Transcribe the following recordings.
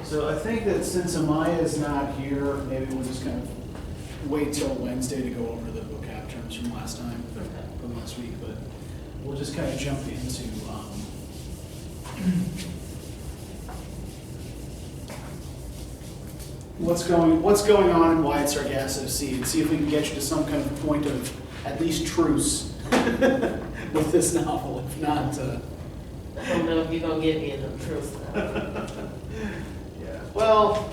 So I think that since Amaya is not here, maybe we'll just kind of wait till Wednesday to go over the vocab terms from last time, from last week, but we'll just kind of jump into what's going on in Wyatt Sargasso Sea, and see if we can get you to some kind of point of at least truce with this novel. If not, I don't know if you're gonna get me in the truce now. yeah. Well,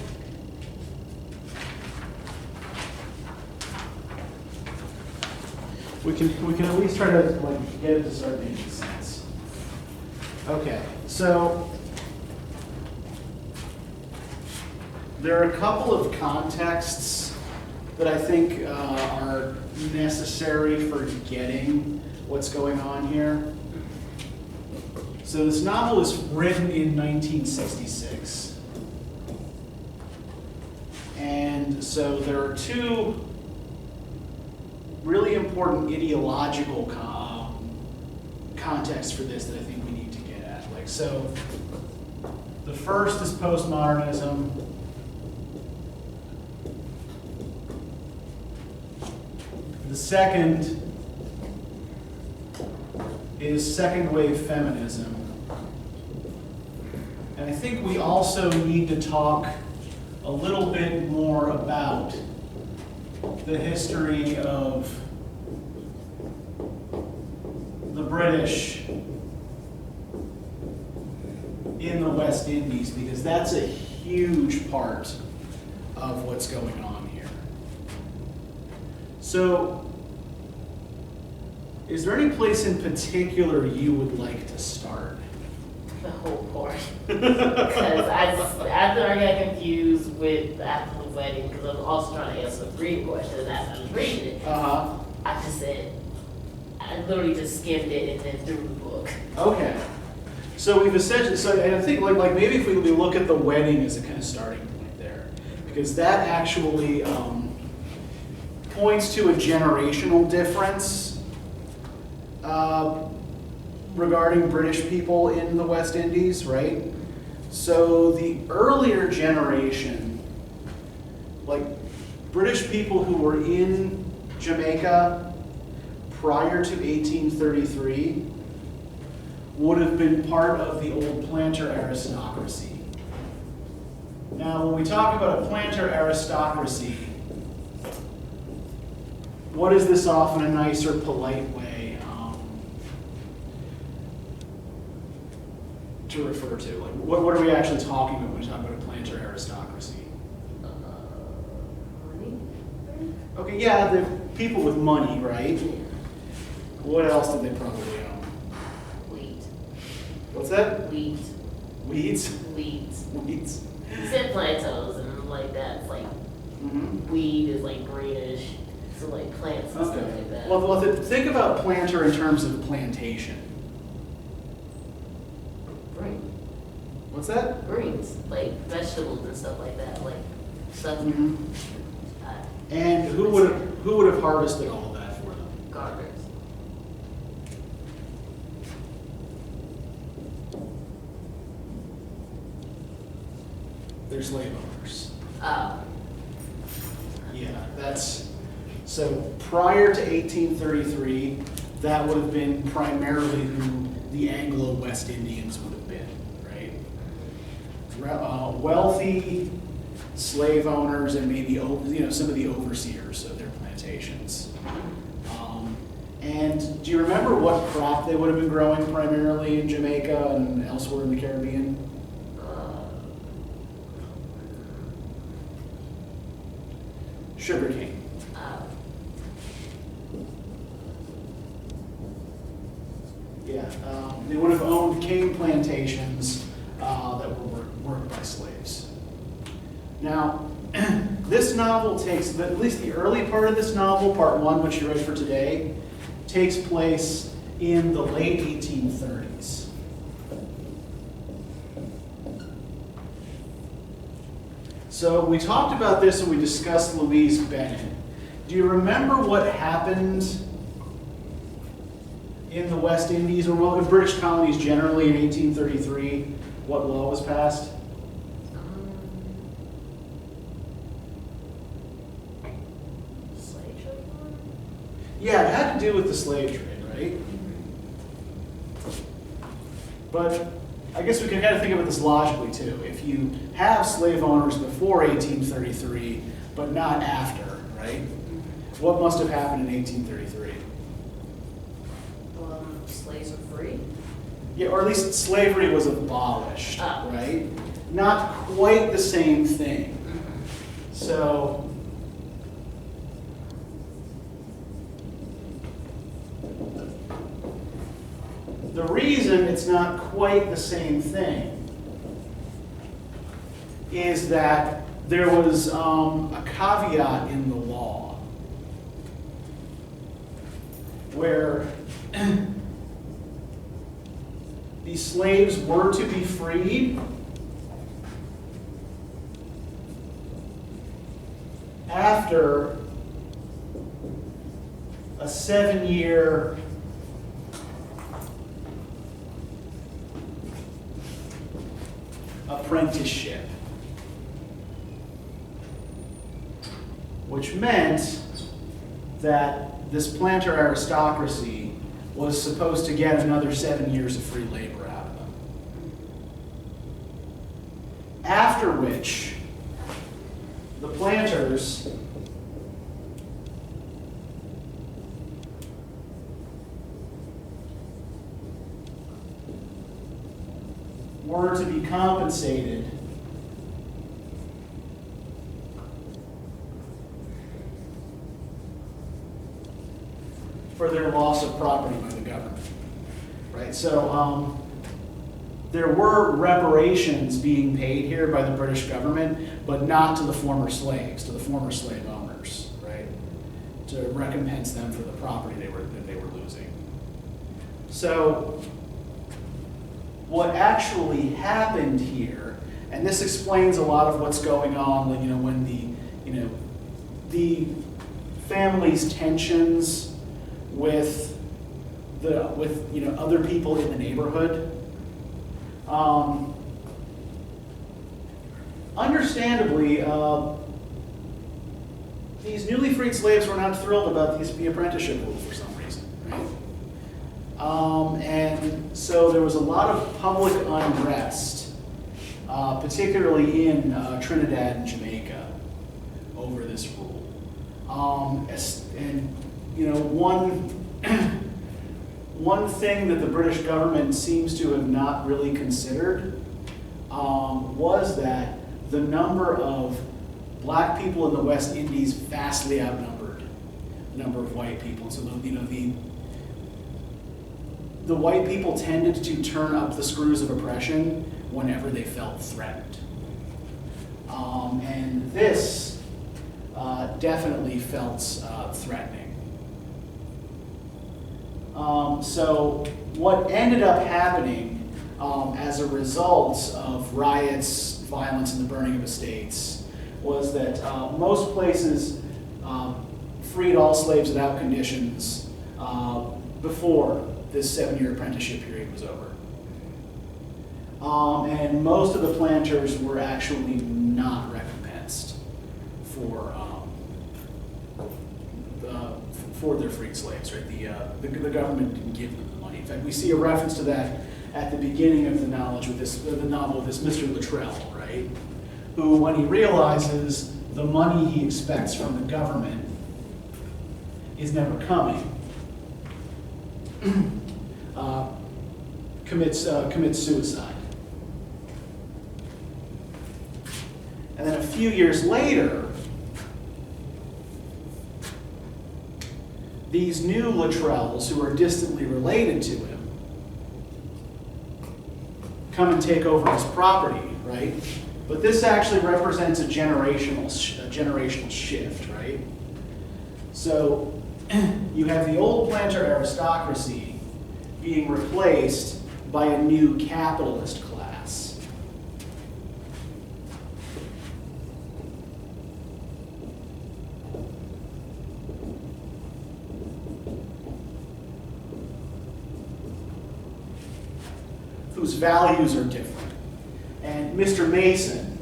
we can at least try to like get it to start making sense. Okay, so there are a couple of contexts that I think are necessary for getting what's going on here. So this novel is written in 1966. And so there are two really important ideological contexts for this that I think we need to get at. Like, so the first is postmodernism. The second is second wave feminism. And I think we also need to talk a little bit more about the history of the British in the West Indies, because that's a huge part of what's going on here. So, is there any place in particular you would like to start? The whole part. Because after I got confused with after the wedding, because I was also trying to answer the Greek question, and as I was reading it, I just said, I literally just skimmed it and then threw the book. Okay. So we've essentially, and I think like maybe if we look at the wedding as a kind of starting point there, because that actually points to a generational difference regarding British people in the West Indies, right? So the earlier generation, like British people who were in Jamaica prior to 1833 would have been part of the old planter aristocracy. Now, when we talk about a planter aristocracy, what is this often a nice or polite way to refer to? Like, what are we actually talking about when we talk about a planter aristocracy? Money? Okay, yeah, the people with money, right? What else did they probably own? Wheat. What's that? Wheat. Weeds? Weeds. Weeds. You said plantains and like that. It's like weed is like greenish. So like plants and stuff like that. Well, think about planter in terms of plantation. Green. What's that? Greens, like vegetables and stuff like that, like stuff. And who would have harvested all of that for them? Gardeners. They're slave owners. Oh. Yeah, that's so prior to 1833, that would have been primarily who the Anglo-West Indians would have been, right? Wealthy slave owners and maybe some of the overseers of their plantations. And do you remember what crop they would have been growing primarily in Jamaica and elsewhere in the Caribbean? Sugarcane. Yeah, they would have owned cane plantations that were worked by slaves. Now, this novel takes, at least the early part of this novel, part one, which you read for today, takes place in the late 1830s. So we talked about this when we discussed Louise Bennett. Do you remember what happened in the West Indies, or in British colonies generally in 1833? What law was passed? Yeah, it had to do with the slave trade, right? But I guess we can kind of think of it this logically too. If you have slave owners before 1833, but not after, right? What must have happened in 1833? Slaves were free. Yeah, or at least slavery was abolished, Oh. right? Not quite the same thing. So, the reason it's not quite the same thing is that there was a caveat in the law where these slaves were to be freed after a 7-year apprenticeship, which meant that this planter aristocracy was supposed to get another 7 years of free labor out of them. After which, the planters were to be compensated for their loss of property by the government, right? So there were reparations being paid here by the British government, but not to the former slaves, to the former slave owners, right? To recompense them for the property that they were losing. So what actually happened here, and this explains a lot of what's going on, when the family's tensions with other people in the neighborhood. Understandably, these newly freed slaves were not thrilled about the apprenticeship rule for some reason, right? And so there was a lot of public unrest, particularly in Trinidad and Jamaica, over this rule. One thing that the British government seems to have not really considered was that the number of black people in the West Indies vastly outnumbered the number of white people. So the white people tended to turn up the screws of oppression whenever they felt threatened. And this definitely felt threatening. So what ended up happening as a result of riots, violence, and the burning of estates was that most places freed all slaves without conditions before this 7-year apprenticeship period was over. And most of the planters were actually not recompensed for their freed slaves, right? The government didn't give them the money. In fact, we see a reference to that at the beginning of the novel with this Mr. Luttrell, right? Who, when he realizes the money he expects from the government is never coming, commits suicide. And then a few years later, these new Luttrells, who are distantly related to him, come and take over his property, right? But this actually represents a generational shift, right? So you have the old planter aristocracy being replaced by a new capitalist class. Whose values are different. And Mr. Mason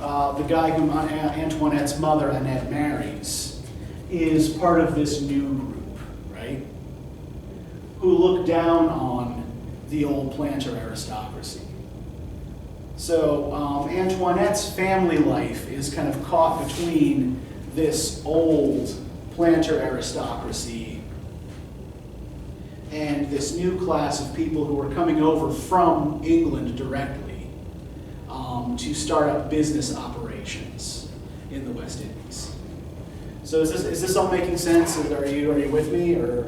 the guy whom Antoinette's mother, Annette, marries, is part of this new group, right? Who look down on the old planter aristocracy. So Antoinette's family life is kind of caught between this old planter aristocracy and this new class of people who are coming over from England directly to start up business operations in the West Indies. So is this all making sense? Are you with me, or?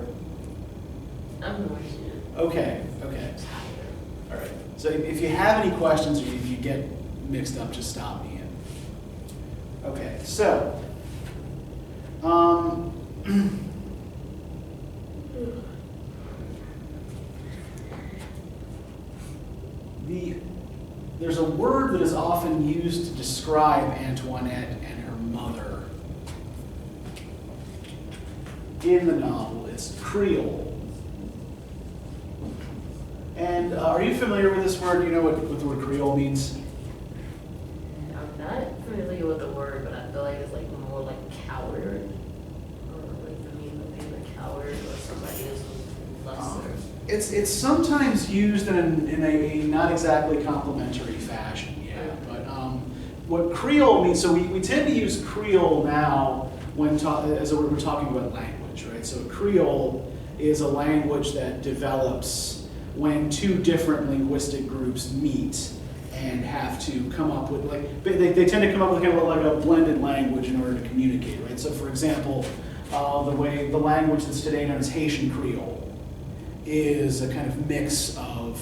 I'm with you. Okay. All right. So if you have any questions or if you get mixed up, just stop me in. Okay. So. There's a word that is often used to describe Antoinette and her mother in the novel. It's Creole. And are you familiar with this word? Do you know what the word Creole means? I'm not familiar with the word, but I feel like it's like more like coward, or like the meaning of being a coward, or somebody who's lesser. It's sometimes used in a not exactly complimentary fashion, yeah. But what Creole means, so we tend to use Creole now when as we're talking about language, right? So Creole is a language that develops when two different linguistic groups meet and have to come up with, like, they tend to come up with kind of like a blended language in order to communicate, right? So for example, the language that's today known as Haitian Creole is a kind of mix of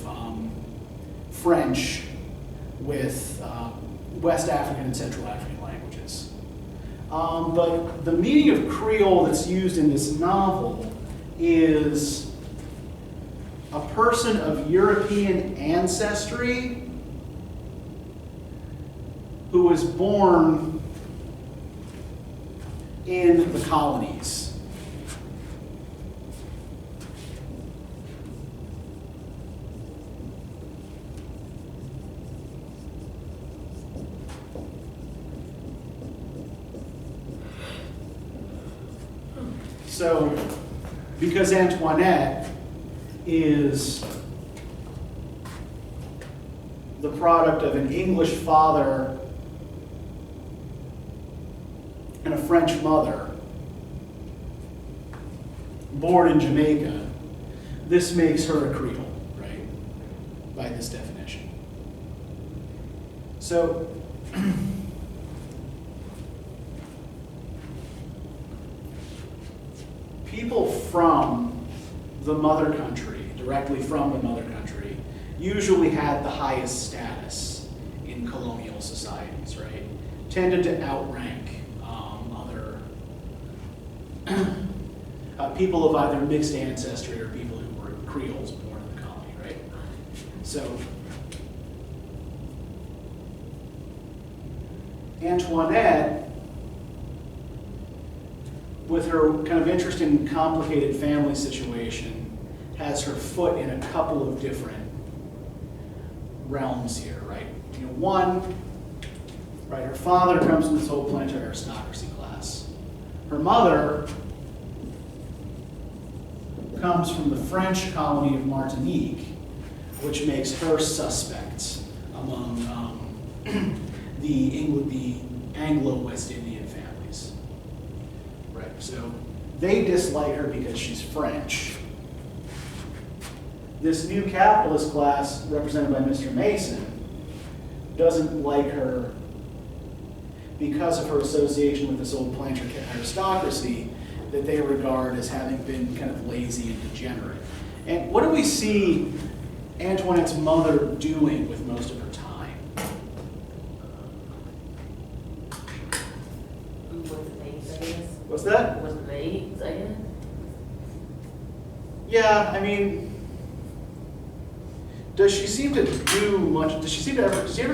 French with West African and Central African languages. But the meaning of Creole that's used in this novel is a person of European ancestry who was born in the colonies. So, because Antoinette is the product of an English father and a French mother, born in Jamaica, this makes her a Creole, right? By this definition. So, people from the mother country, directly from the mother country, usually had the highest status in colonial societies, right? Tended to outrank other people of either mixed ancestry or people who were Creoles born in the colony, right? So, Antoinette, with her kind of interesting, complicated family situation, has her foot in a couple of different realms here, right? You know, one, right, her father comes from this whole planter aristocracy class. Her mother comes from the French colony of Martinique, which makes her suspect among the Anglo-West Indian families. Right, so they dislike her because she's French. This new capitalist class, represented by Mr. Mason, doesn't like her because of her association with this old planter aristocracy that they regard as having been kind of lazy and degenerate. And what do we see Antoinette's mother doing with most of her time? With maids, I guess. What's that? With maids, I guess. Yeah, I mean, does she ever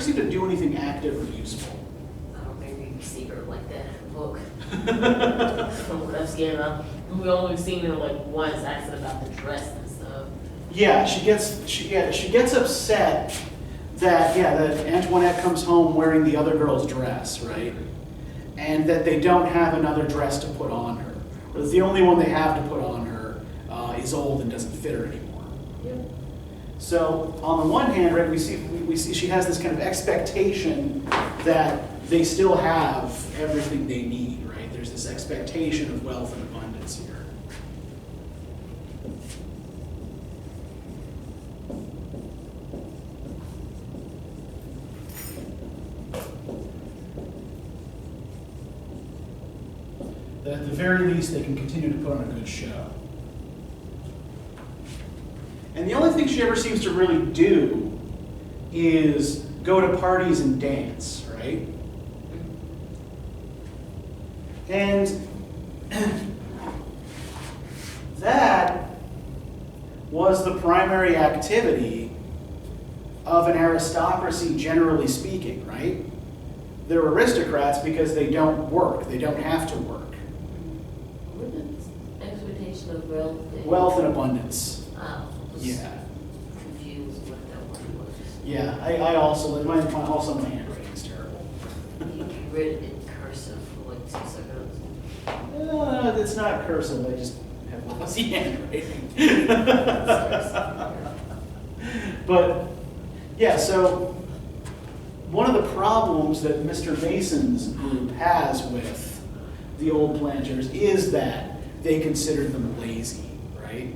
seem to do anything active or useful? I don't think we see her like that in the book. From what I've seen, we only seen her like once asking about the dress and stuff. Yeah, she gets upset that Antoinette comes home wearing the other girl's dress, right? And that they don't have another dress to put on her. Or the only one they have to put on her is old and doesn't fit her anymore. Yep. So on the one hand, right, we see she has this kind of expectation that they still have everything they need, right? There's this expectation of wealth and abundance here. That at the very least they can continue to put on a good show. And the only thing she ever seems to really do is go to parties and dance, right? And that was the primary activity of an aristocracy, generally speaking, right? They're aristocrats because they don't work. They don't have to work. What is expectation of wealth? Wealth and abundance. Oh, Yeah. confused what that one was. Yeah, I also, my handwriting is terrible. You read it in cursive for like 2 seconds. It's not cursive, I just have lousy handwriting. But, yeah, so one of the problems that Mr. Mason's group has with the old planters is that they considered them lazy, right?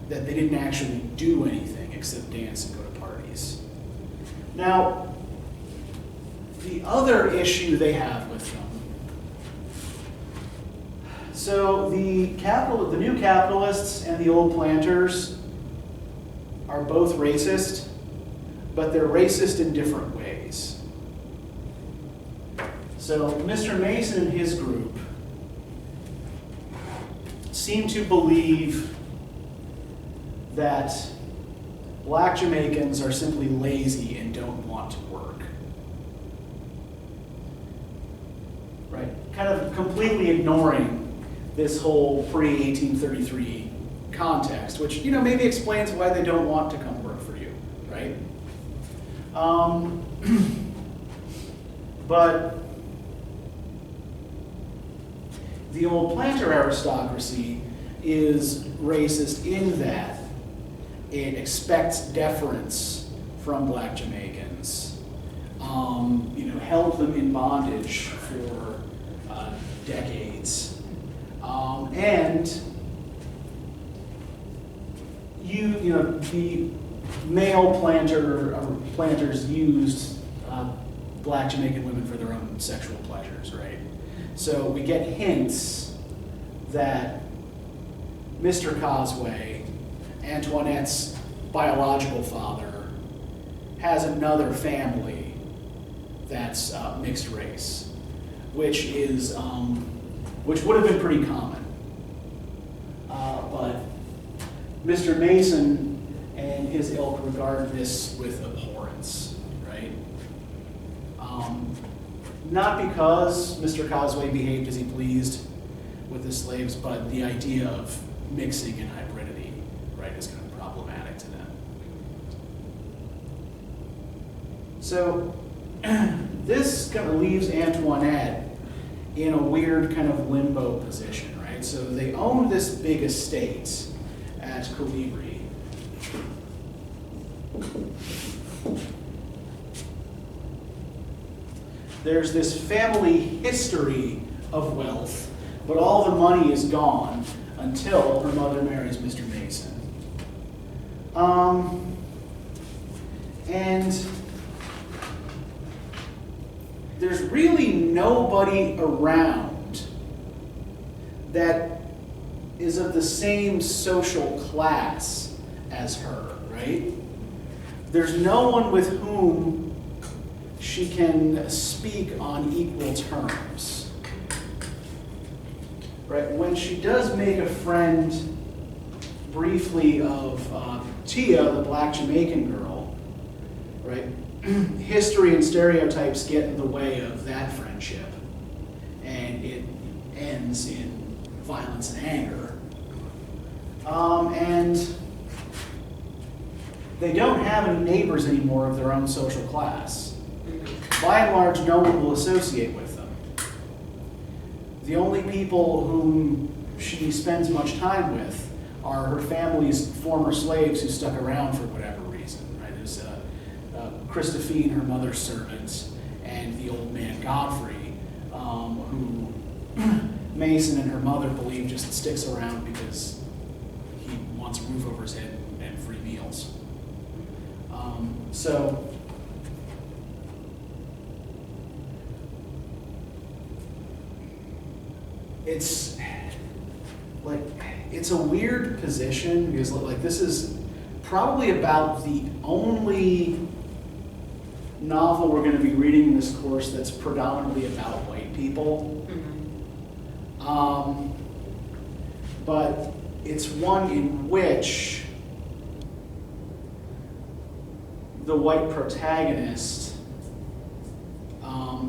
That they didn't actually do anything except dance and go to parties. Now, the other issue they have with them, so the new capitalists and the old planters are both racist, but they're racist in different ways. So Mr. Mason and his group seem to believe that black Jamaicans are simply lazy and don't want to work. Right? Kind of completely ignoring this whole pre-1833 context, which, maybe explains why they don't want to come work for you, right? But the old planter aristocracy is racist in that it expects deference from black Jamaicans, held them in bondage for decades, and the male planters used black Jamaican women for their own sexual pleasures, right? So we get hints that Mr. Cosway, Antoinette's biological father, has another family that's mixed race, which would have been pretty common. But Mr. Mason and his ilk regard this with abhorrence, right? Not because Mr. Cosway behaved as he pleased with the slaves, but the idea of mixing and hybridity, right, is kind of problematic to them. So this kind of leaves Antoinette in a weird kind of limbo position, right? So they own this big estate at Colibri. There's this family history of wealth, but all the money is gone until her mother marries Mr. Mason. And there's really nobody around that is of the same social class as her, right? There's no one with whom she can speak on equal terms. Right? When she does make a friend briefly of Tia, the black Jamaican girl, right? History and stereotypes get in the way of that friendship, and it ends in violence and anger. And they don't have any neighbors anymore of their own social class. By and large, no one will associate with them. The only people whom she spends much time with are her family's former slaves who stuck around for whatever reason. Right? There's Christophine, her mother's servant, and the old man Godfrey, who Mason and her mother believe just sticks around because he wants a roof over his head and free meals. So it's like, it's a weird position because like this is probably about the only novel we're going to be reading in this course that's predominantly about white people. But it's one in which the white protagonist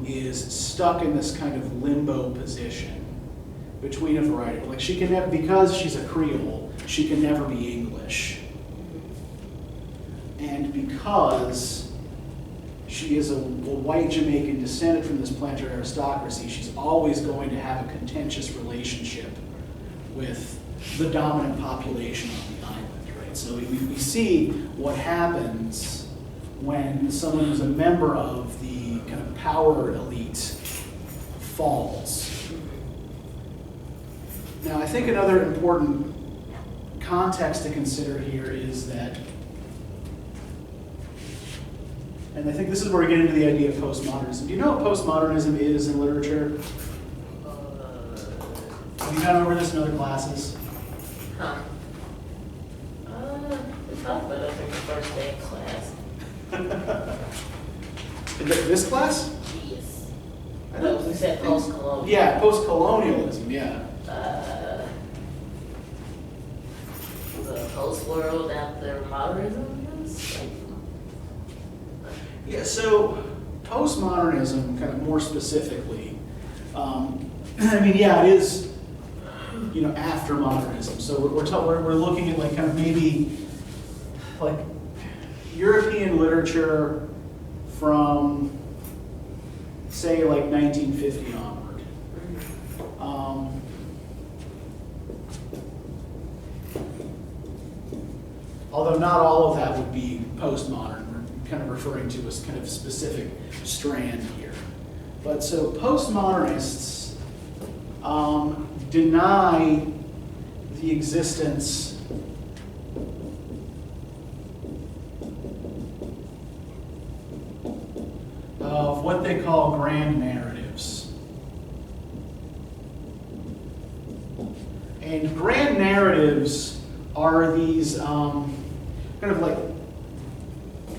is stuck in this kind of limbo position between a variety of, like, she can never, because she's a Creole, she can never be English. And because she is a white Jamaican descended from this planter aristocracy, she's always going to have a contentious relationship with the dominant population on the island, right? So we see what happens when someone who's a member of the kind of power elite falls. Now, I think another important context to consider here is that, and I think this is where we get into the idea of postmodernism. Do you know what postmodernism is in literature? Have you gone over this in other classes? Huh. We talked about it in the first day of class. This class? Yes. I No, don't we said think- post-colonial. Yeah, postcolonialism, yeah. The post-world after modernism, yes? Yeah, so postmodernism, kind of more specifically, I mean, yeah, it is, you know, after modernism. So we're looking at like kind of maybe like European literature from, say, like 1950 onward. Although not all of that would be postmodern. We're kind of referring to a kind of specific strand here. But so postmodernists deny the existence of what they call grand narratives. And grand narratives are these kind of like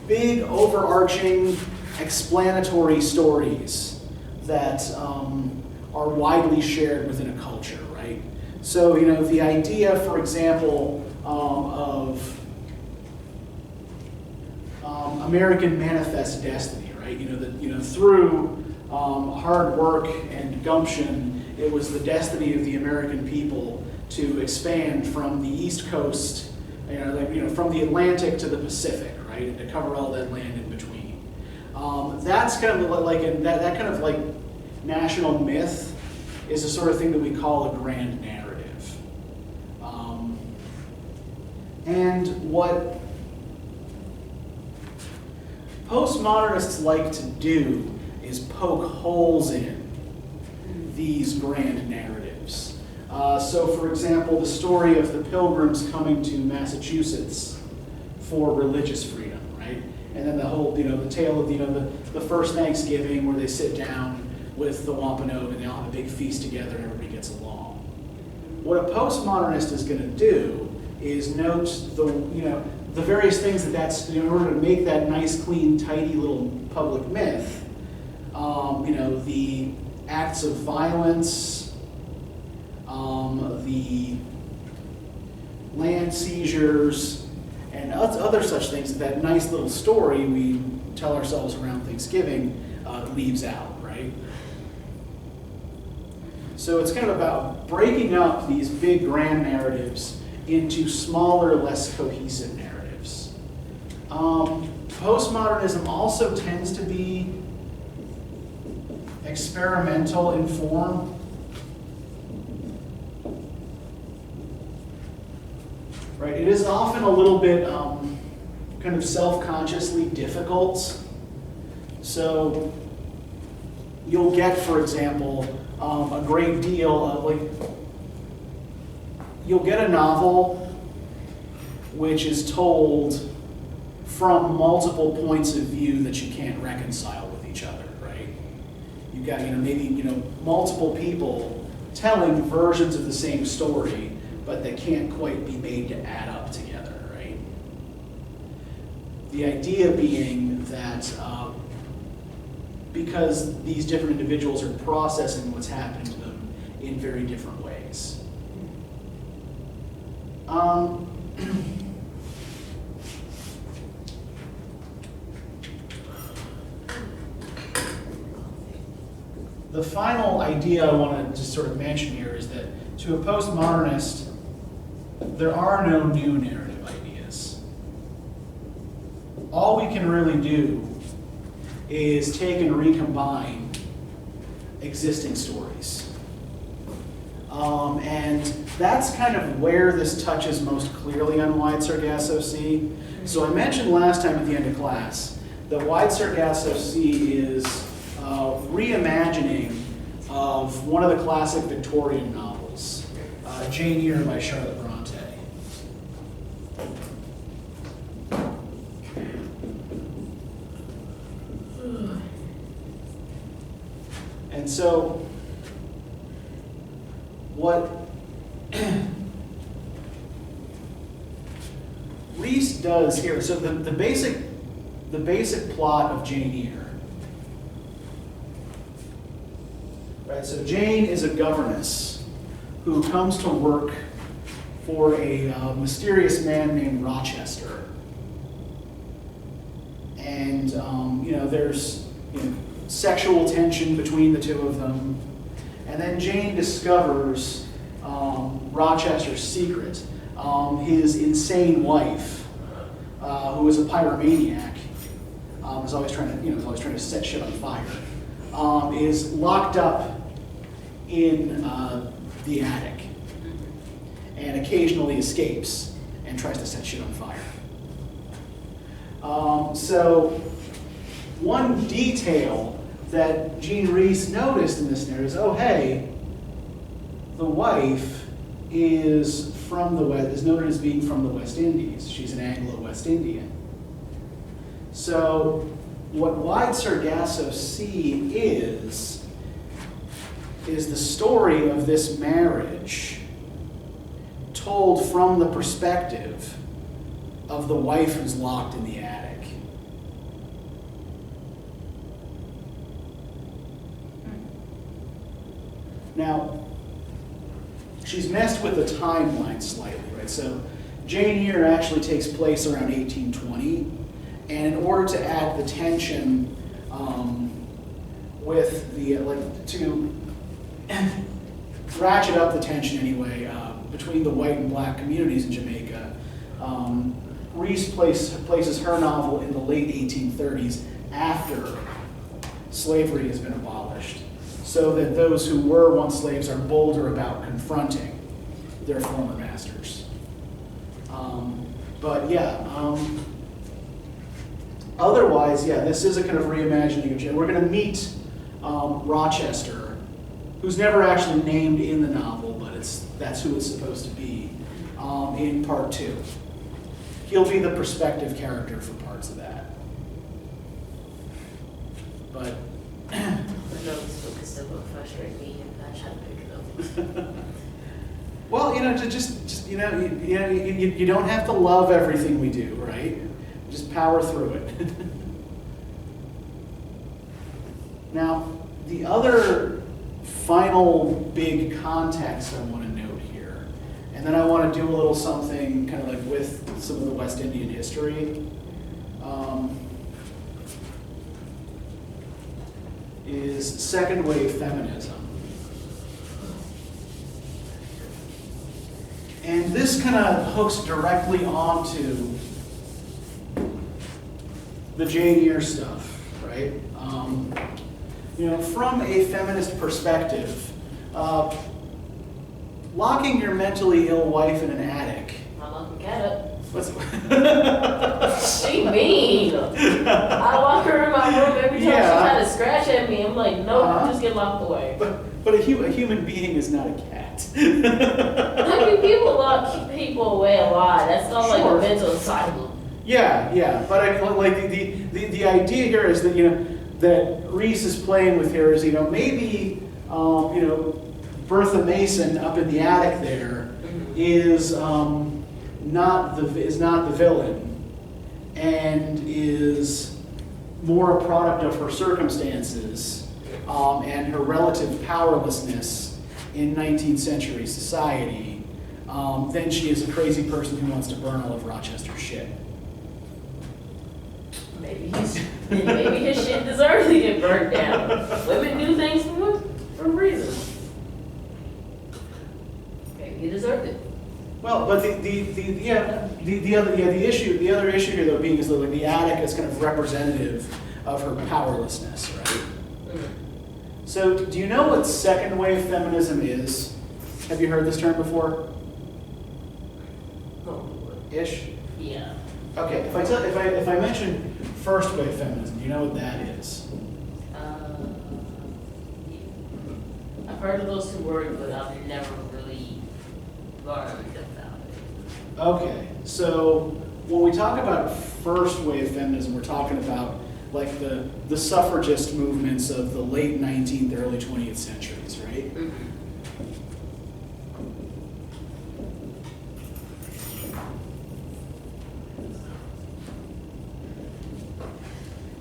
big, overarching, explanatory stories that are widely shared within a culture, right? So, you know, the idea, for example, of American Manifest Destiny, right? You know, that, you know, through hard work and gumption, it was the destiny of the American people to expand from the East Coast, from the Atlantic to the Pacific, right, and to cover all that land in between. That's kind of like that kind of like national myth is the sort of thing that we call a grand narrative. And what postmodernists like to do is poke holes in these grand narratives. So, for example, the story of the Pilgrims coming to Massachusetts for religious freedom, right? And then the whole, you know, the tale of, you know, the first Thanksgiving where they sit down with the Wampanoag and they all have a big feast together and everybody gets along. What a postmodernist is going to do is note the various things that's, in order to make that nice, clean, tidy little public myth, the acts of violence, the land seizures, and other such things that nice little story we tell ourselves around Thanksgiving leaves out, right? So it's kind of about breaking up these big grand narratives into smaller, less cohesive narratives. Postmodernism also tends to be experimental in form. Right? It is often a little bit kind of self-consciously difficult. So you'll get, for example, a great deal of you'll get a novel which is told from multiple points of view that you can't reconcile with each other, right? You've got, maybe, multiple people telling versions of the same story, but they can't quite be made to add up together, right? The idea being that because these different individuals are processing what's happening to them in very different ways. The final idea I want to just sort of mention here is that to a postmodernist, there are no new narrative ideas. All we can really do is take and recombine existing stories. And that's kind of where this touches most clearly on Wide Sargasso Sea. So I mentioned last time at the end of class that Wide Sargasso Sea is reimagining of one of the classic Victorian novels, Jane Eyre by Charlotte Bronte. And so, what Rhys does here, so the basic plot of Jane Eyre. Right, so Jane is a governess who comes to work for a mysterious man named Rochester. And there's sexual tension between the two of them. And then Jane discovers Rochester's secret. His insane wife, who is a pyromaniac, is always trying to set shit on fire, is locked up in the attic and occasionally escapes and tries to set shit on fire. So one detail that Jean Rhys noticed in this narrative is, oh hey, the wife is noted as being from the West Indies. She's an Anglo-West Indian. So what Wide Sargasso Sea is the story of this marriage told from the perspective of the wife who's locked in the attic. Now, she's messed with the timeline slightly, right? So Jane Eyre actually takes place around 1820, and in order to add the tension with the, to ratchet up the tension anyway, between the white and black communities in Jamaica, Rhys places her novel in the late 1830s after slavery has been abolished, so that those who were once slaves are bolder about confronting their former masters. Otherwise, this is a kind of reimagining of Jane. We're going to meet Rochester, who's never actually named in the novel, but that's who it's supposed to be in part 2. He'll be the perspective character for parts of that. But the notes focused still will frustrate me if I try to pick it up. Well, you don't have to love everything we do, right? Just power through it. Now, the other final big context I want to note here, and then I want to do a little something kind of like with some of the West Indian history, is second wave feminism. And this kind of hooks directly onto the Jane Eyre stuff, right? From a feminist perspective, locking your mentally ill wife in an attic. I lock the cat up. What's She mean. I lock her in my room every time she try to scratch at me. I'm like, no, just get locked away. But a human being is not a cat. I mean, people lock people away a lot. That's not like a mental asylum. Yeah. But the idea here is that that Rhys is playing with here is maybe Bertha Mason up in the attic there is not the villain and is more a product of her circumstances and her relative powerlessness in 19th century society than she is a crazy person who wants to burn all of Rochester's shit. Maybe his shit deserves to get burnt down. Women do things for a reason. Maybe he deserved it. Well, but the other issue here though being is that the attic is kind of representative of her powerlessness, right? Mm-hmm. So, do you know what second wave feminism is? Have you heard this term before? Oh, Ish. yeah. Okay. If I mention first wave feminism, do you know what that is? I've heard of those two words, but I've never really learned about it. Okay, so when we talk about first wave feminism, we're talking about like the suffragist movements of the late 19th, early 20th centuries, right? Mm-hmm.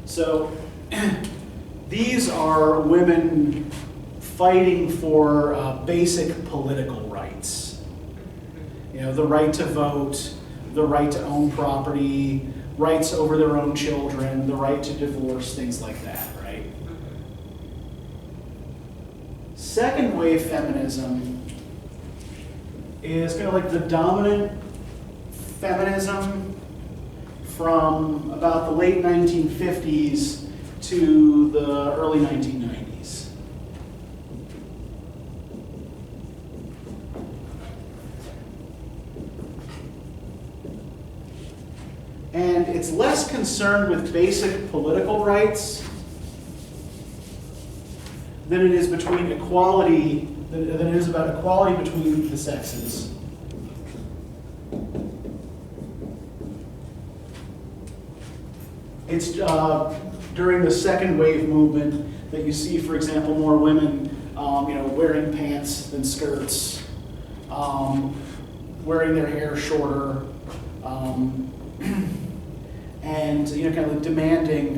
So these are women fighting for basic political rights. The right to vote, the right to own property, rights over their own children, the right to divorce, things like that, right? Second wave feminism is kind of like the dominant feminism from about the late 1950s to the early 1990s. And it's less concerned with basic political rights than it is between equality, than it is about equality between the sexes. It's during the second wave movement that you see, for example, more women, wearing pants than skirts, wearing their hair shorter, and kind of demanding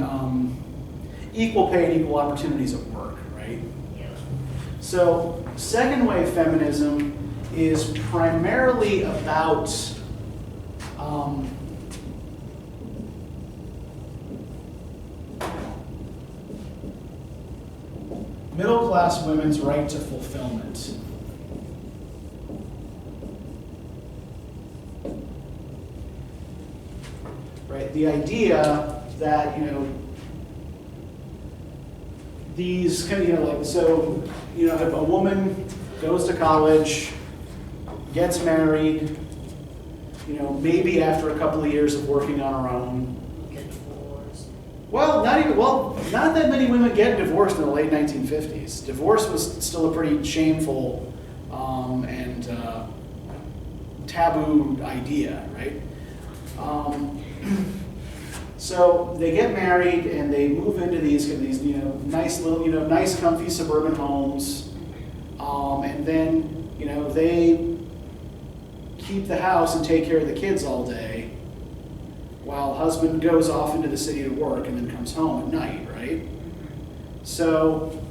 equal pay and equal opportunities at work, right? Yeah. So, second wave feminism is primarily about middle-class women's right to fulfillment. Right? The idea that, these kind of, if a woman goes to college, gets married, maybe after a couple of years of working on her own. Get divorced. Not that many women get divorced in the late 1950s. Divorce was still a pretty shameful and taboo idea, right? So they get married and they move into these nice little, nice comfy suburban homes, and then they keep the house and take care of the kids all day, while husband goes off into the city to work and then comes home at night, right? So,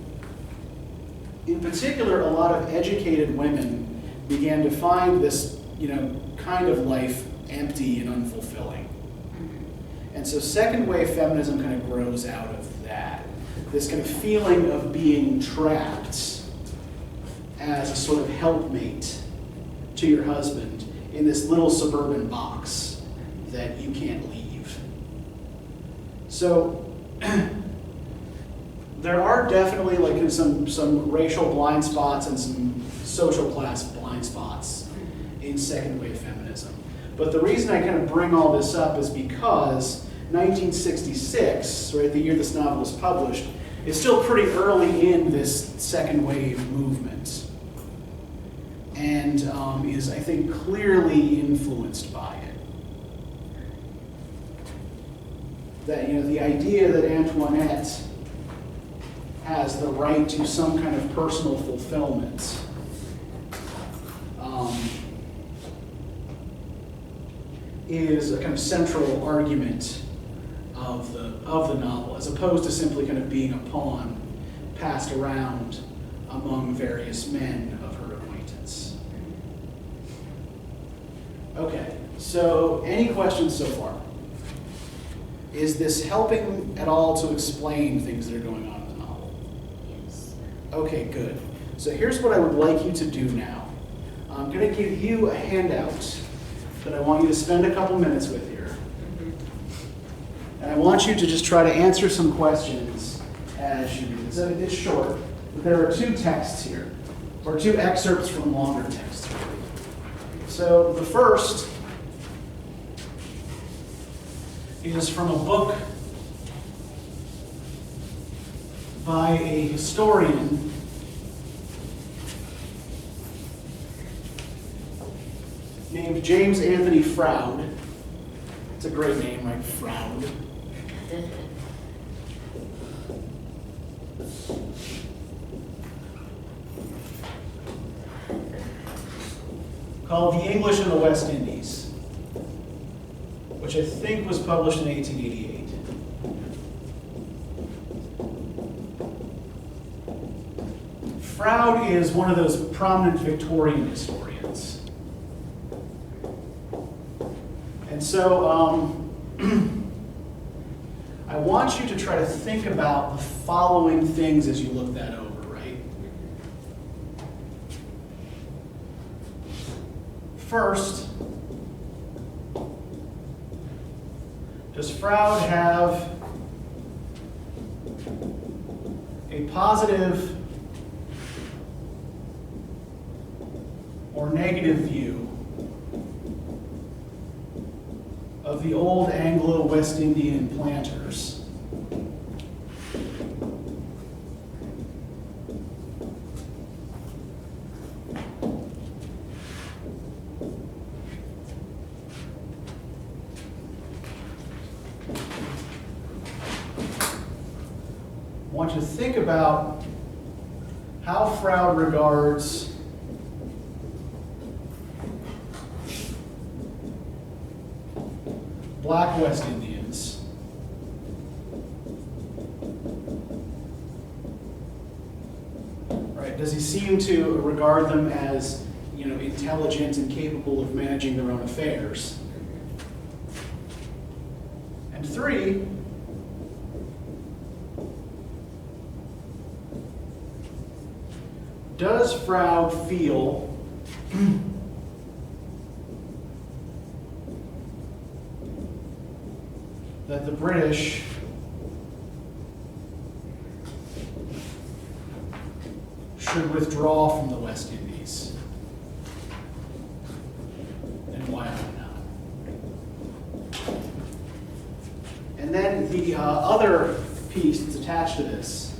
in particular, a lot of educated women began to find this, kind of life empty and unfulfilling. And so second wave feminism kind of grows out of that. This kind of feeling of being trapped as a sort of helpmate to your husband in this little suburban box that you can't leave. So there are definitely like some racial blind spots and some social class blind spots in second wave feminism. But the reason I kind of bring all this up is because 1966, right, the year this novel was published, is still pretty early in this second wave movement, and is, I think, clearly influenced by it. That, you know, the idea that Antoinette has the right to some kind of personal fulfillment is a kind of central argument of the novel, as opposed to simply kind of being a pawn passed around among various men of her acquaintance. Okay, so any questions so far? Is this helping at all to explain things that are going on in the novel? Yes. Okay, good. So here's what I would like you to do now. I'm going to give you a handout that I want you to spend a couple minutes with here. And I want you to just try to answer some questions as you read. So it's short, but there are two texts here, or two excerpts from longer texts. So the first is from a book by a historian named James Anthony Froude. It's a great name, right? Froude. Called The English in the West Indies, which I think was published in 1888. Froude is one of those prominent Victorian historians. And so I want you to try to think about the following things as you look that over, right? First, does Froude have a positive or negative view of the old Anglo-West Indian planters? I want you to think about how Froude regards Black West Indians right? Does he seem to regard them as, you know, intelligent and capable of managing their own affairs? And three, does Froude feel that the British should withdraw from the West Indies? And why not? And then the other piece that's attached to this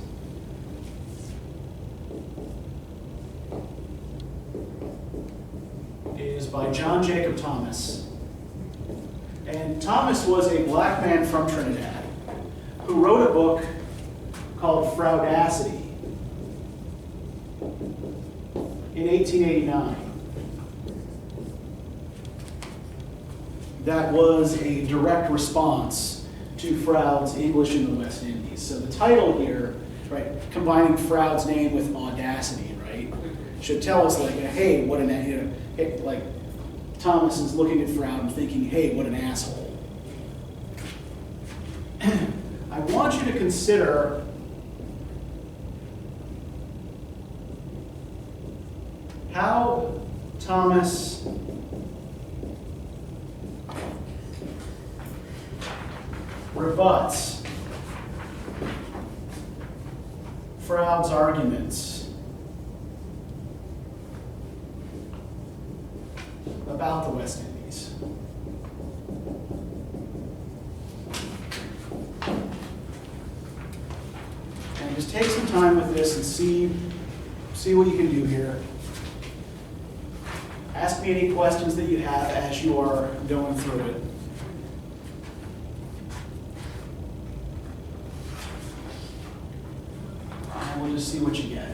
is by John Jacob Thomas. And Thomas was a black man from Trinidad who wrote a book called Fraudacity in 1889. That was a direct response to Froude's English in the West Indies. So the title here, right, combining Froude's name with audacity, right, should tell us, like, hey, what an, you know, hey, like, Thomas is looking at Froude and thinking, hey, what an asshole. I want you to consider how Thomas rebuts Froude's arguments about the West Indies. And just take some time with this and see what you can do here. Ask me any questions that you have as you are going through it. And we'll just see what you get.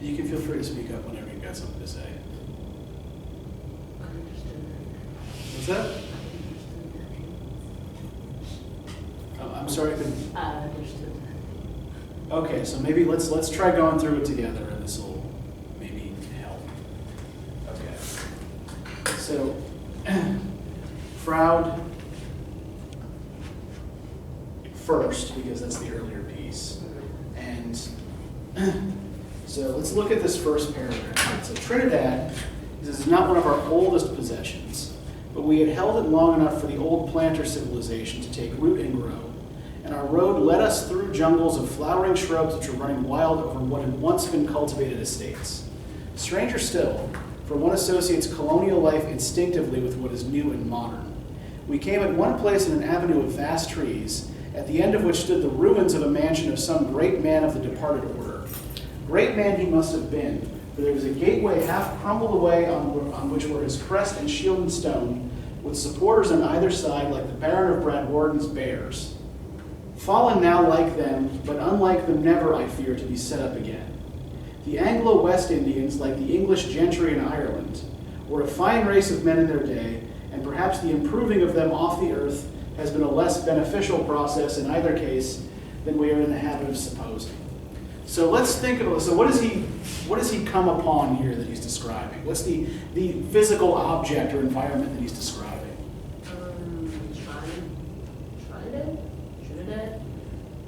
You can feel free to speak up whenever you've got something to say. What's that? Oh, I'm sorry. I understood. Okay, so maybe let's try going through it together, and this will maybe help. Okay. So, Froude first, because that's the earlier piece, and so let's look at this first paragraph. So Trinidad is not one of our oldest possessions, but we had held it long enough for the old planter civilization to take root and grow. And our road led us through jungles of flowering shrubs which were running wild over what had once been cultivated estates. Stranger still, for one associates colonial life instinctively with what is new and modern. We came at one place in an avenue of vast trees, at the end of which stood the ruins of a mansion of some great man of the departed order. Great man he must have been, for there was a gateway half crumbled away on which were his crest and shield and stone, with supporters on either side like the Baron of Bradwarden's bears. Fallen now like them, but unlike them never, I fear, to be set up again. The Anglo-West Indians, like the English gentry in Ireland, were a fine race of men in their day, and perhaps the improving of them off the earth has been a less beneficial process in either case than we are in the habit of supposing. So let's think of, so what does he come upon here that he's describing? What's the physical object or environment that he's describing? Trinidad?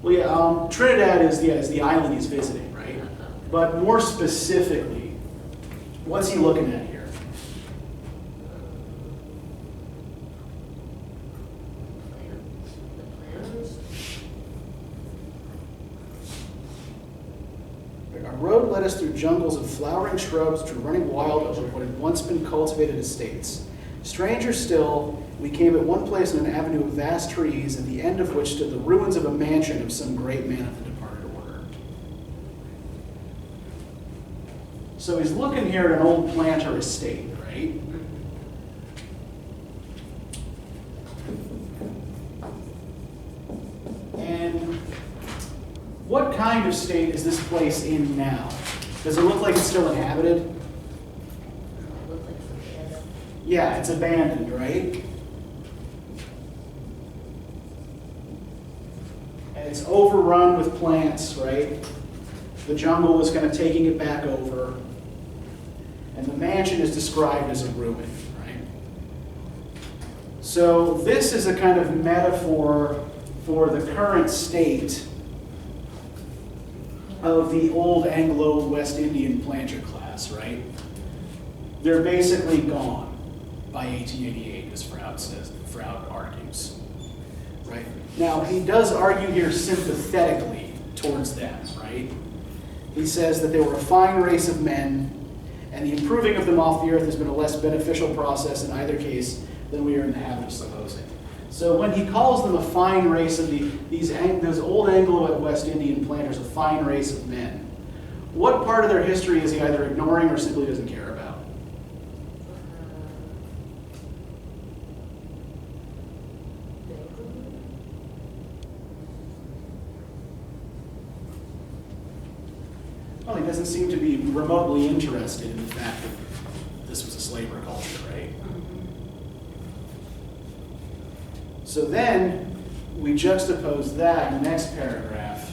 Well, yeah, Trinidad is the island he's visiting, right? But more specifically, what's he looking at here? Our road led us through jungles of flowering shrubs which were running wild over what had once been cultivated estates. Stranger still, we came at one place in an avenue of vast trees, at the end of which stood the ruins of a mansion of some great man of the departed order. So he's looking here at an old planter estate, right? And what kind of state is this place in now? Does it look like it's still inhabited? Yeah, it's abandoned, right? And it's overrun with plants, right? The jungle was kind of taking it back over. And the mansion is described as a ruin, right? So this is a kind of metaphor for the current state of the old Anglo-West Indian planter class, right? They're basically gone by 1888, as Froude argues, right? Now, he does argue here sympathetically towards them, right? He says that they were a fine race of men, and the improving of them off the earth has been a less beneficial process in either case than we are in the habit of supposing. So when he calls them a fine race of those old Anglo-West Indian planters, a fine race of men, what part of their history is he either ignoring or simply doesn't care about? Well, he doesn't seem to be remotely interested in the fact that this was a slavery culture, right? So then we juxtapose that in the next paragraph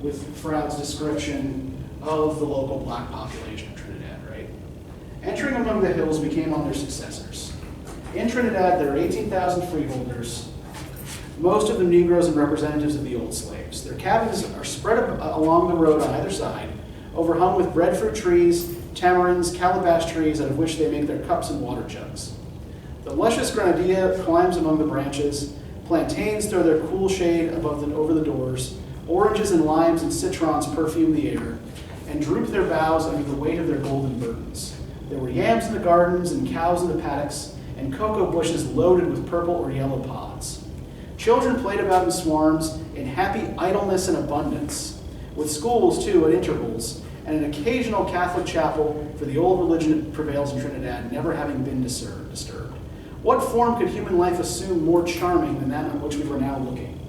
with Froude's description of the local black population of Trinidad, right? Entering among the hills, we came on their successors. In Trinidad, there are 18,000 freeholders, most of them Negroes and representatives of the old slaves. Their cabins are spread along the road on either side, overhung with breadfruit trees, tamarinds, calabash trees, out of which they make their cups and water jugs. The luscious grenadilla climbs among the branches, plantains throw their cool shade over the doors, oranges and limes and citrons perfume the air, and droop their boughs under the weight of their golden burdens. There were yams in the gardens and cows in the paddocks, and cocoa bushes loaded with purple or yellow pods. Children played about in swarms, in happy idleness and abundance, with schools, too, at intervals, and an occasional Catholic chapel for the old religion that prevails in Trinidad never having been disturbed. What form could human life assume more charming than that on which we were now looking?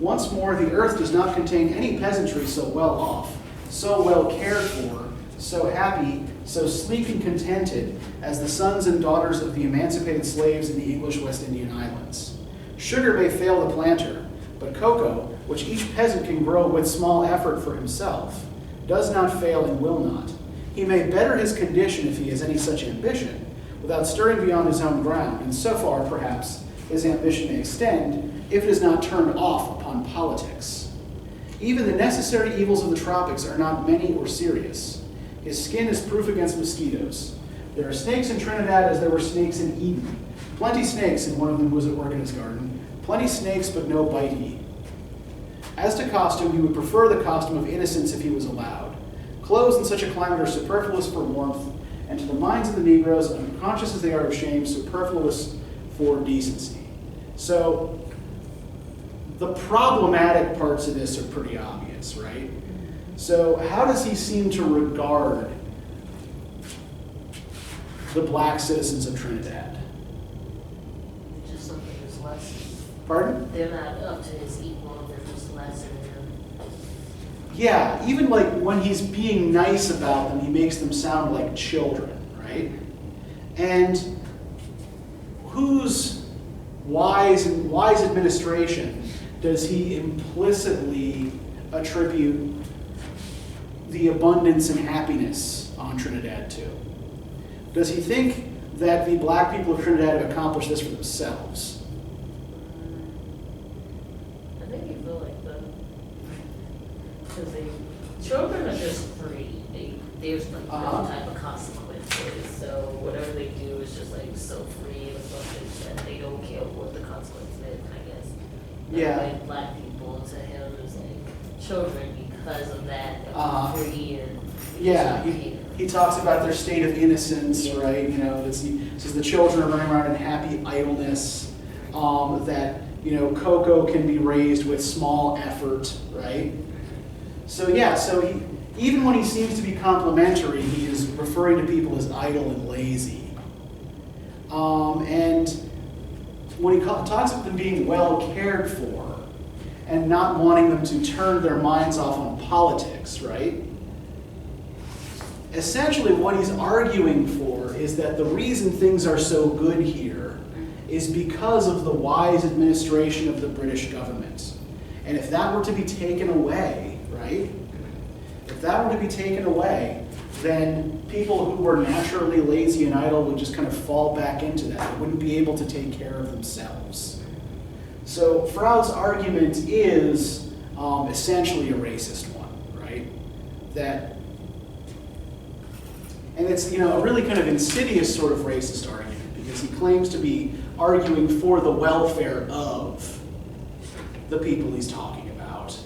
Once more, the earth does not contain any peasantry so well off, so well cared for, so happy, so sleek and contented as the sons and daughters of the emancipated slaves in the English West Indian Islands. Sugar may fail the planter, but cocoa, which each peasant can grow with small effort for himself, does not fail and will not. He may better his condition if he has any such ambition, without stirring beyond his own ground, and so far, perhaps, his ambition may extend, if it is not turned off upon politics. Even the necessary evils of the tropics are not many or serious. His skin is proof against mosquitoes. There are snakes in Trinidad as there were snakes in Eden. Plenty snakes, and one of them was at work in his garden. Plenty snakes, but no bite he. As to costume, he would prefer the costume of innocence if he was allowed. Clothes in such a climate are superfluous for warmth, and to the minds of the Negroes, unconscious as they are of shame, superfluous for decency. So, the problematic parts of this are pretty obvious, right? So, how does he seem to regard the black citizens of Trinidad? Just something that's less. Pardon? They're not up to his equal, they're just less than him. Yeah, even like when he's being nice about them, he makes them sound like children, right? And whose wise administration does he implicitly attribute the abundance and happiness on Trinidad to? Does he think that the black people of Trinidad have accomplished this for themselves? I think you feel like because children are just free. There's like no type of consequences. So whatever they do is just like so free and something that they don't care what the consequence is, I guess. Yeah. Like black people to him is like children because of that. They're free and yeah, he talks about their state of innocence, right? You know, he says the children are running around in happy idleness, that, you know, cocoa can be raised with small effort, right? So yeah, so even when he seems to be complimentary, he is referring to people as idle and lazy. And when he talks about them being well cared for and not wanting them to turn their minds off on politics, right? Essentially what he's arguing for is that the reason things are so good here is because of the wise administration of the British government. And if that were to be taken away, right? If that were to be taken away, then people who were naturally lazy and idle would just kind of fall back into that. They wouldn't be able to take care of themselves. So Froude's argument is essentially a racist one, right? And it's, you know, a really kind of insidious sort of racist argument because he claims to be arguing for the welfare of the people he's talking about.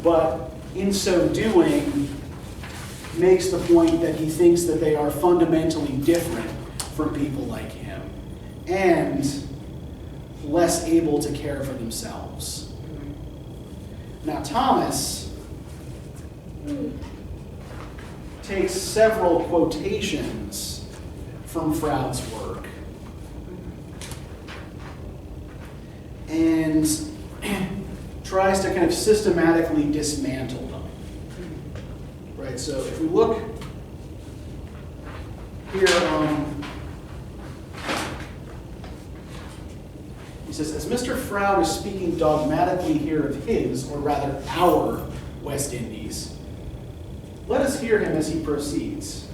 But in so doing, makes the point that he thinks that they are fundamentally different from people like him and less able to care for themselves. Now, Thomas takes several quotations from Froude's work and tries to kind of systematically dismantle them. Right, so if we look here, he says, as Mr. Froude is speaking dogmatically here of his, or rather our, West Indies, let us hear him as he proceeds.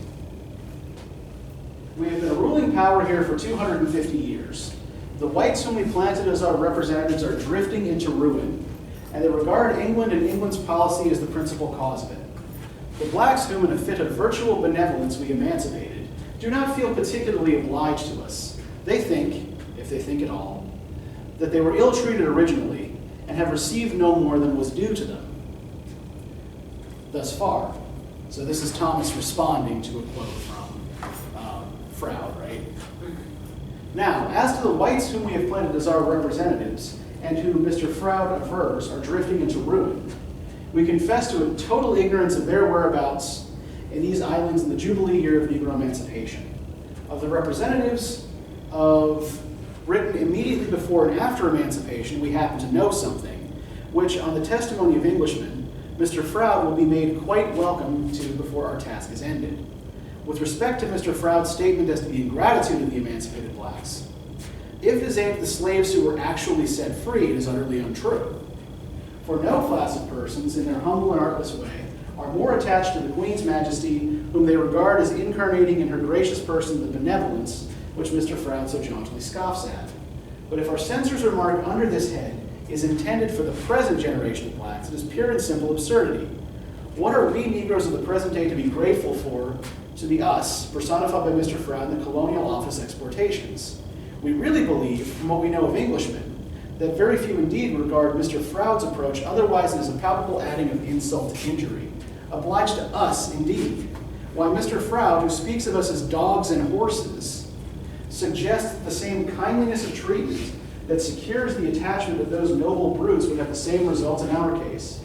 We have been a ruling power here for 250 years. The whites whom we planted as our representatives are drifting into ruin, and they regard England and England's policy as the principal cause of it. The blacks whom in a fit of virtual benevolence we emancipated do not feel particularly obliged to us. They think, if they think at all, that they were ill-treated originally and have received no more than was due to them thus far. So this is Thomas responding to a quote from Froude, right? Now, as to the whites whom we have planted as our representatives, and who Mr. Froude avers are drifting into ruin, we confess to a total ignorance of their whereabouts in these islands in the Jubilee year of Negro emancipation. Of the representatives of Britain immediately before and after emancipation, we happen to know something, which, on the testimony of Englishmen, Mr. Froude will be made quite welcome to before our task is ended. With respect to Mr. Froude's statement as to the ingratitude of the emancipated blacks, if it is aimed at the slaves who were actually set free, it is utterly untrue. For no class of persons, in their humble and artless way, are more attached to the Queen's Majesty, whom they regard as incarnating in her gracious person the benevolence which Mr. Froude so jauntily scoffs at. But if our censor's remark under this head is intended for the present generation of blacks, it is pure and simple absurdity. What are we Negroes of the present day to be grateful for to the us, personified by Mr. Froude in the Colonial Office exportations? We really believe, from what we know of Englishmen, that very few indeed regard Mr. Froude's approach otherwise than as a palpable adding of insult to injury. Obliged to us, indeed. Why Mr. Froude, who speaks of us as dogs and horses, suggests that the same kindliness of treatment that secures the attachment of those noble brutes would have the same results in our case.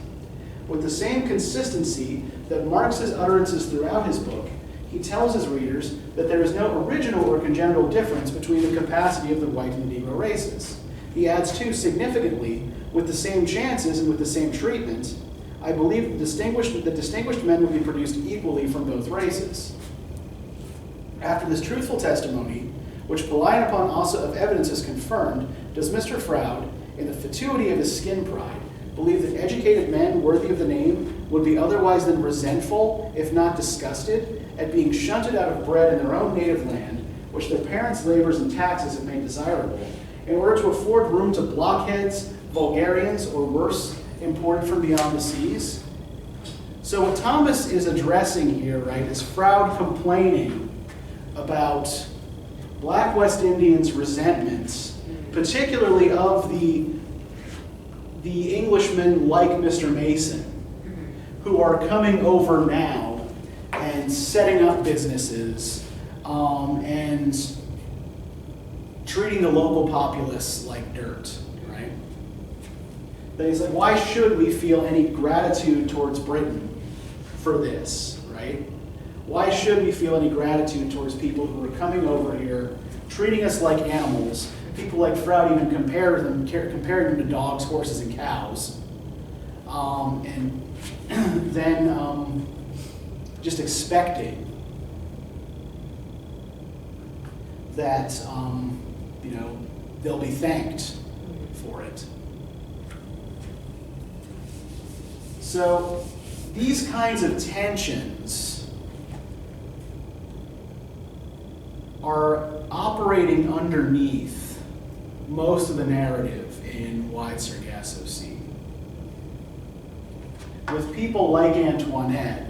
With the same consistency that marks his utterances throughout his book, he tells his readers that there is no original or congenital difference between the capacity of the white and the Negro races. He adds, too, significantly, with the same chances and with the same treatment, I believe that distinguished men will be produced equally from both races. After this truthful testimony, which relying upon also of evidence is confirmed, does Mr. Froude, in the fatuity of his skin pride, believe that educated men worthy of the name would be otherwise than resentful, if not disgusted, at being shunted out of bread in their own native land, which their parents' labors and taxes have made desirable, in order to afford room to blockheads, vulgarians, or worse, imported from beyond the seas? So what Thomas is addressing here, right, is Froude complaining about Black West Indians' resentments, particularly of the Englishmen like Mr. Mason, who are coming over now and setting up businesses and treating the local populace like dirt, right? But he's like, why should we feel any gratitude towards Britain for this, right? Why should we feel any gratitude towards people who are coming over here, treating us like animals? People like Froude even comparing them to dogs, horses, and cows. And then just expecting that they'll be thanked for it. So these kinds of tensions are operating underneath most of the narrative in Wide Sargasso Sea, with people like Antoinette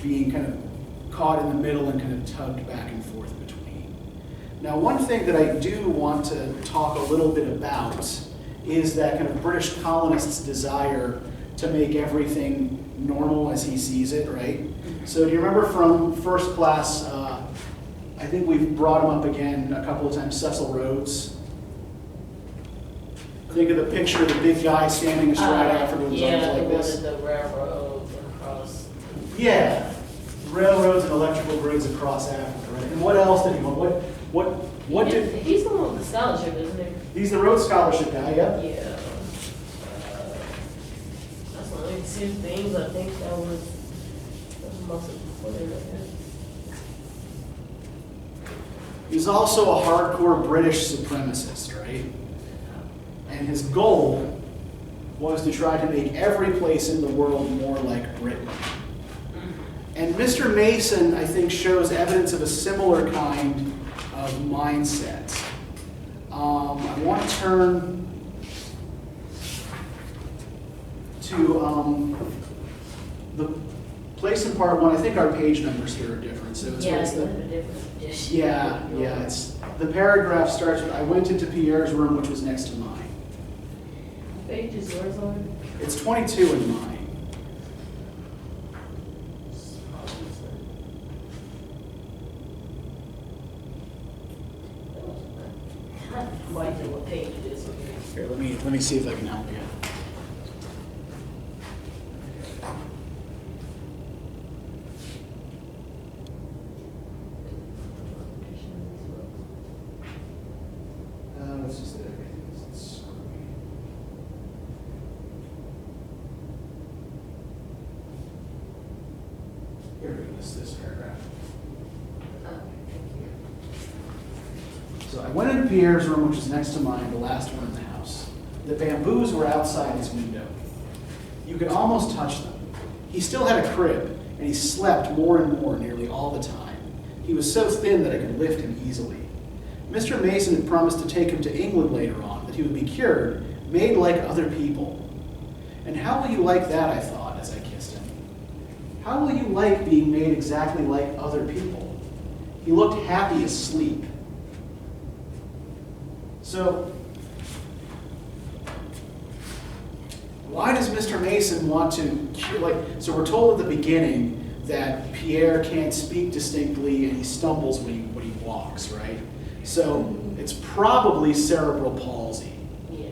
being kind of caught in the middle and kind of tugged back and forth between. Now, one thing that I do want to talk a little bit about is that kind of British colonist's desire to make everything normal as he sees it, right? So do you remember from first class, I think we've brought him up again a couple of times, Cecil Rhodes? Think of the picture of the big guy standing astride Africa with his arms like this. The railroads across. Yeah, railroads and electrical grids across Africa, right? And what else did he want? What did... He's the one with the scholarship, isn't he? He's the Rhodes Scholarship guy, yeah? Yeah. That's one of the two things I think that was the most important, I guess. He's also a hardcore British supremacist, right? And his goal was to try to make every place in the world more like Britain. And Mr. Mason, I think, shows evidence of a similar kind of mindset. I want to turn to the place in part one. I think our page numbers here are different. So it's It's a little bit different. It's the paragraph starts with, I went into Pierre's room, which was next to mine. What page is yours on? It's 22 in mine. I have no idea what page it is. Here, let me see if I can help you. Let's just everything. It's screwy. Here we go, this paragraph. So I went into Pierre's room, which was next to mine, the last one in the house. The bamboos were outside his window. You could almost touch them. He still had a crib, and he slept more and more nearly all the time. He was so thin that I could lift him easily. Mr. Mason had promised to take him to England later on, that he would be cured, made like other people. And how will you like that, I thought, as I kissed him. How will you like being made exactly like other people? He looked happy asleep. So, why does Mr. Mason want to cure, so we're told at the beginning that Pierre can't speak distinctly and he stumbles when he walks, right? So, it's probably cerebral palsy. Yeah.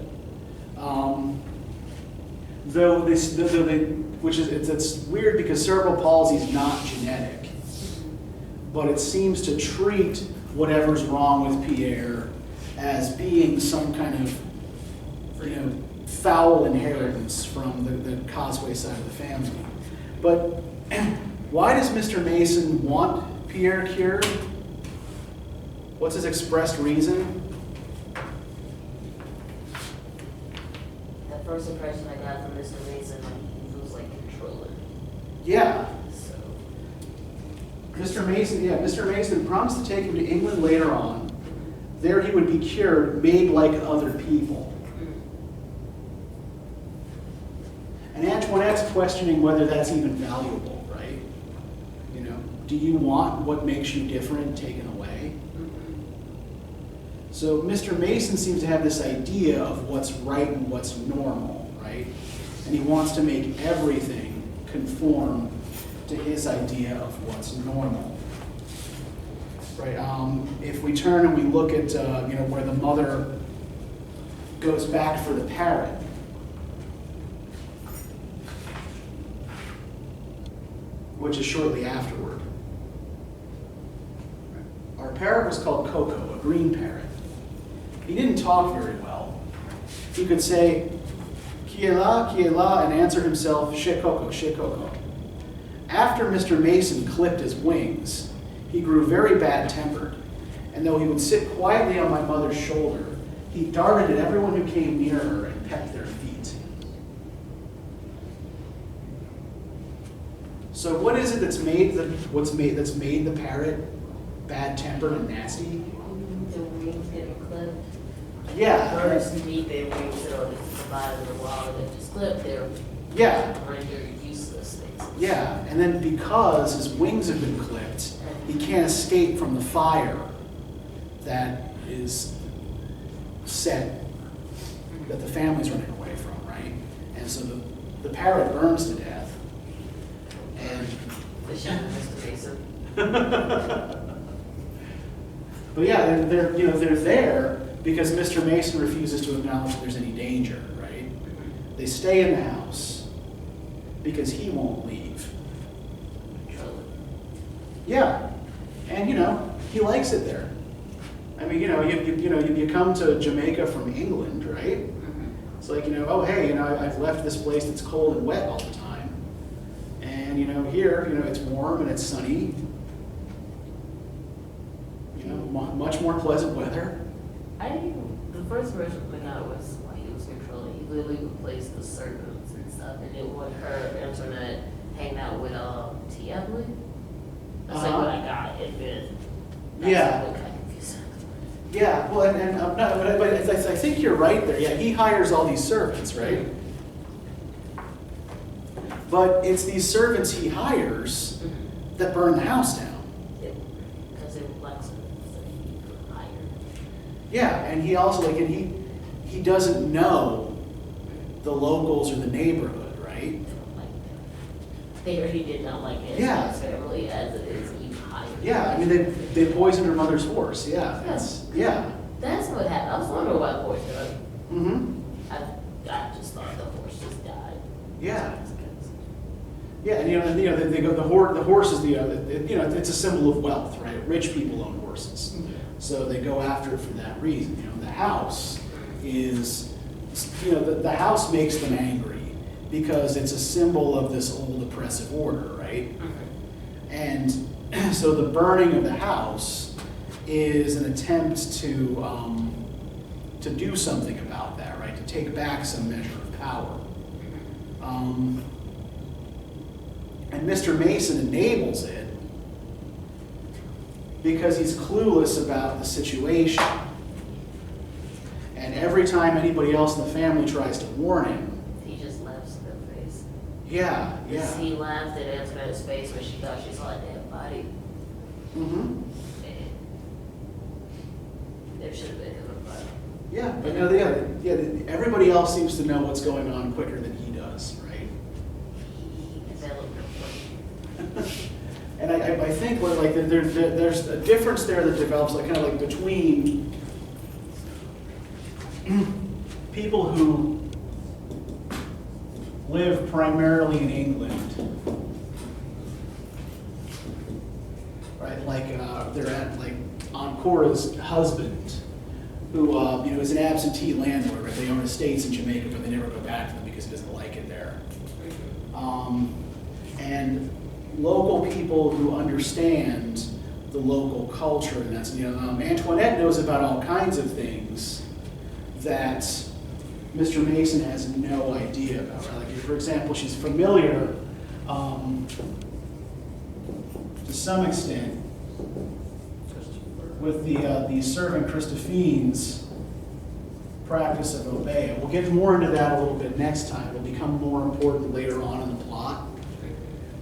It's weird because cerebral palsy is not genetic, but it seems to treat whatever's wrong with Pierre as being some kind of, foul inheritance from the Causeway side of the family. But why does Mr. Mason want Pierre cured? What's his expressed reason? The first impression I got from Mr. Mason, he was like controlling. Yeah. So. Mr. Mason promised to take him to England later on. There he would be cured, made like other people. And Antoinette's questioning whether that's even valuable, right? Do you want what makes you different taken away? So Mr. Mason seems to have this idea of what's right and what's normal, right? And he wants to make everything conform to his idea of what's normal. Right? If we turn and we look at where the mother goes back for the parrot, which is shortly afterward. Our parrot was called Coco, a green parrot. He didn't talk very well. He could say, qui est là, and answer himself, chez Coco, chez Coco. After Mr. Mason clipped his wings, he grew very bad-tempered, and though he would sit quietly on my mother's shoulder, he darted at everyone who came near her and pecked their feet. So what is it that's made the parrot bad-tempered and nasty? The wings getting clipped. Yeah. Birds need their wings that are provided in the wild. If just clipped, they're rendered useless, basically. Yeah, and then because his wings have been clipped, he can't escape from the fire that is set, that the family's running away from, right? And so the parrot burns to death. And The shot of Mr. Mason. But yeah, they're there because Mr. Mason refuses to acknowledge that there's any danger, right? They stay in the house because he won't leave. Yeah, and he likes it there. I mean, you come to Jamaica from England, right? It's like, oh hey, I've left this place that's cold and wet all the time, and here, it's warm and it's sunny. Much more pleasant weather. The first version of the note was why he was controlling. He literally replaced the servants and stuff, and it would her Antoinette hanging out with T. I believe. That's like what I got it with. Yeah. Yeah. Well, but I think you're right there. Yeah, he hires all these servants, right? But it's these servants he hires that burn the house down. Because it reflects him. Yeah, and he also he doesn't know the locals or the neighborhood, right? They already did not like it. Yeah. His family as it is even higher. Yeah, I mean they poisoned her mother's horse. Yeah, that's what happened. I was wondering why the horse died. I just thought the horse just died. Yeah. Yeah, and they go. The horse is it's a symbol of wealth, right? Rich people own horses. So they go after it for that reason. The house is, the house makes them angry because it's a symbol of this old oppressive order, right? And so the burning of the house is an attempt to do something about that, right? To take back some measure of power. And Mr. Mason enables it because he's clueless about the situation. And every time anybody else in the family tries to warn him, He just laughs in her face. yeah. He laughed at Antoinette's face when she thought she saw a dead body. Mm-hmm. And there should have been a fight. Yeah, but no, everybody else seems to know what's going on quicker than he does, right? He developed a point. And I think like there's a difference there that develops like kind of like between people who live primarily in England, right? Like they're at like Ancora's husband, who is an absentee landlord. Right? They own estates in Jamaica, but they never go back to them because he doesn't like it there. And local people who understand the local culture, and that's Antoinette knows about all kinds of things that Mr. Mason has no idea about. Right? Like, for example, she's familiar to some extent with the servant Christophine's practice of obey. We'll get more into that a little bit next time. It'll become more important later on in the plot.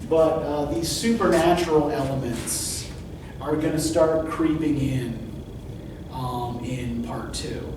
But these supernatural elements are going to start creeping in part 2.